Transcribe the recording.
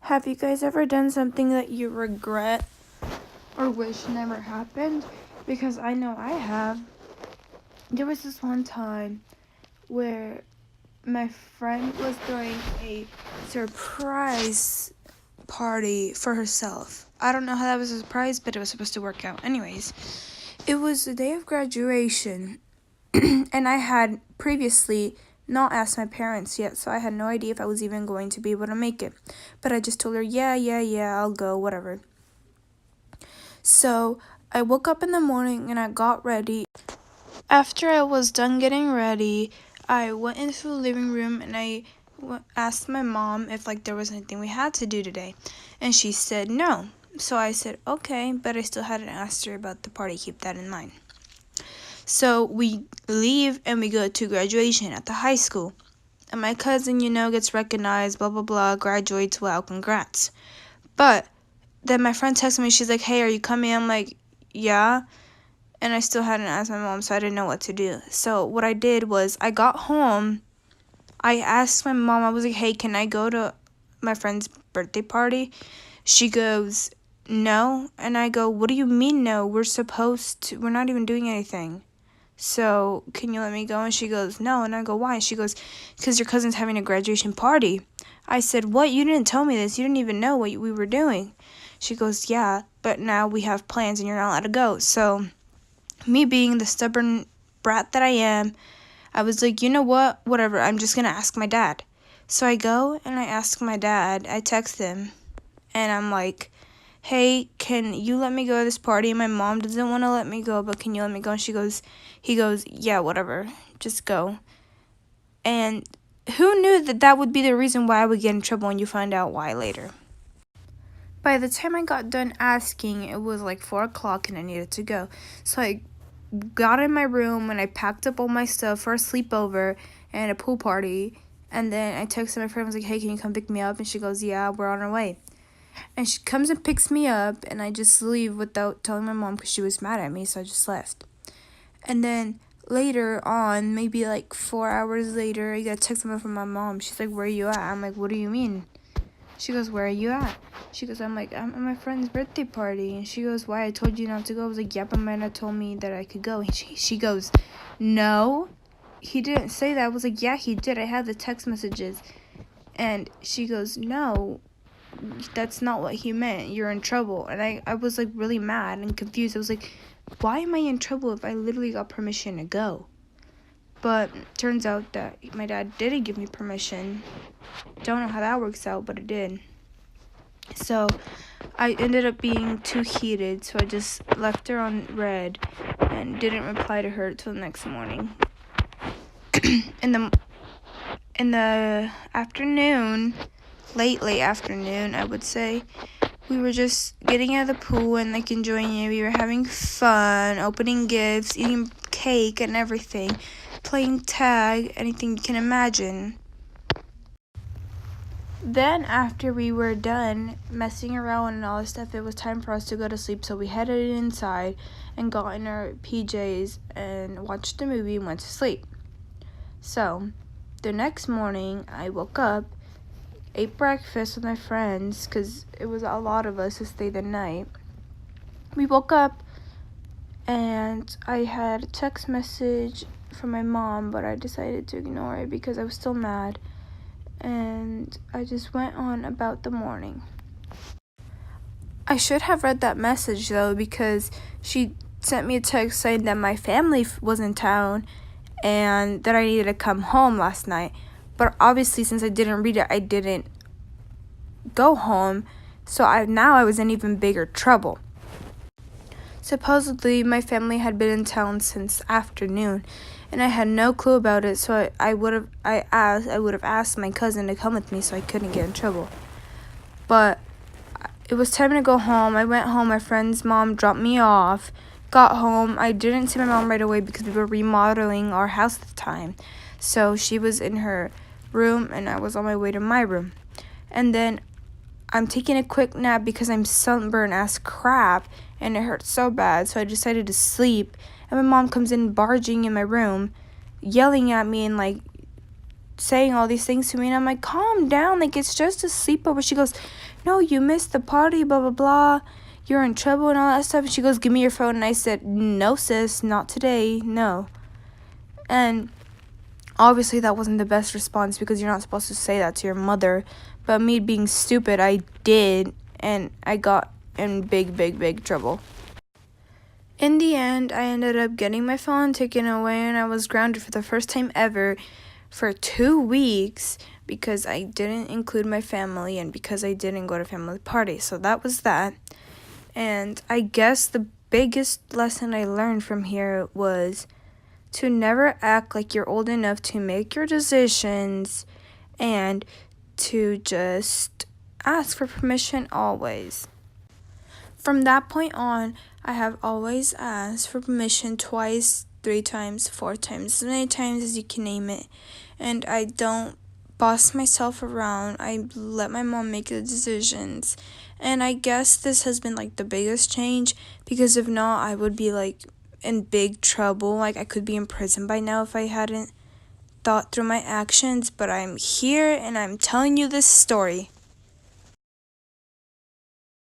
Have you guys ever done something that you regret or wish never happened? Because I know I have. There was this one time where my friend was throwing a surprise party for herself. I don't know how that was a surprise, but it was supposed to work out. Anyways, it was the day of graduation, and I had previously not asked my parents yet, so I had no idea if I was even going to be able to make it. But I just told her, yeah, I'll go, whatever. So I woke up in the morning and I got ready. After I was done getting ready, I went into the living room and I asked my mom if there was anything we had to do today. And she said no. So I said, okay, but I still hadn't asked her about the party. Keep that in mind. So we leave and we go to graduation at the high school. And my cousin, gets recognized, blah, blah, blah, graduates, well, congrats. But then my friend texted me, she's like, hey, are you coming? I'm like, yeah. And I still hadn't asked my mom, so I didn't know what to do. So what I did was I got home. I asked my mom, I was like, hey, can I go to my friend's birthday party? She goes, no. And I go, what do you mean no? We're not even doing anything. So can you let me go? And she goes, no. And I go, why? And she goes, because your cousin's having a graduation party. I said, what? You didn't tell me this. You didn't even know what we were doing. She goes, yeah, but now we have plans and you're not allowed to go. So me being the stubborn brat that I am, I was like, you know what? Whatever. I'm just going to ask my dad. So I go and I ask my dad. I text him and I'm like, hey, can you let me go to this party? My mom doesn't want to let me go, but can you let me go? And he goes, yeah, whatever, just go. And who knew that would be the reason why I would get in trouble, and you find out why later. By the time I got done asking, it was 4 o'clock and I needed to go. So I got in my room and I packed up all my stuff for a sleepover and a pool party. And then I texted my friend, I was like, hey, can you come pick me up? And she goes, yeah, we're on our way. And she comes and picks me up, and I just leave without telling my mom because she was mad at me, so I just left. And then later on, maybe 4 hours later, I got a text from my mom. She's like, where are you at? I'm like, what do you mean? She goes, where are you at? She goes, I'm like, I'm at my friend's birthday party. And she goes, why? I told you not to go. I was like, yep, Amanda told me that I could go. And she goes, no, he didn't say that. I was like, yeah, he did. I had the text messages. And she goes, no, that's not what he meant. You're in trouble. And I was really mad and confused. I was like, why am I in trouble if I literally got permission to go? But turns out that my dad didn't give me permission. Don't know how that works out, but it did. So I ended up being too heated, so I just left her on red and didn't reply to her till the next morning. In the afternoon, late afternoon, I would say, we were just getting out of the pool and enjoying it. We were having fun, opening gifts, eating cake and everything, playing tag, anything you can imagine. Then after we were done messing around and all this stuff, it was time for us to go to sleep. So we headed inside and got in our PJs and watched the movie and went to sleep. So the next morning I woke up, ate breakfast with my friends because it was a lot of us to stay the night. We woke up and I had a text message from my mom, but I decided to ignore it because I was still mad. And I just went on about the morning. I should have read that message though, because she sent me a text saying that my family was in town and that I needed to come home last night. But obviously, since I didn't read it, I didn't go home. So I was in even bigger trouble. Supposedly, my family had been in town since afternoon, and I had no clue about it. So I would have asked my cousin to come with me so I couldn't get in trouble. But it was time to go home. I went home. My friend's mom dropped me off. Got home. I didn't see my mom right away because we were remodeling our house at the time. So she was in her room, and I was on my way to my room. And then I'm taking a quick nap because I'm sunburned as crap, and it hurts so bad. So I decided to sleep. And my mom comes in barging in my room, yelling at me and saying all these things to me, and I'm like, calm down, like, it's just a sleepover. She goes, no, you missed the party, blah, blah, blah, you're in trouble and all that stuff. And she goes, give me your phone. And I said, no, sis, not today, no. And obviously that wasn't the best response, because you're not supposed to say that to your mother. But me being stupid, I did, and I got in big trouble. In the end, I ended up getting my phone taken away, and I was grounded for the first time ever for 2 weeks because I didn't include my family and because I didn't go to family parties. So that was that. And I guess the biggest lesson I learned from here was to never act like you're old enough to make your decisions, and to just ask for permission always. From that point on, I have always asked for permission twice, 3 times, 4 times, as many times as you can name it. And I don't boss myself around. I let my mom make the decisions. And I guess this has been like the biggest change, because if not, I would be like in big trouble. Like, I could be in prison by now if I hadn't thought through my actions. But I'm here and I'm telling you this story.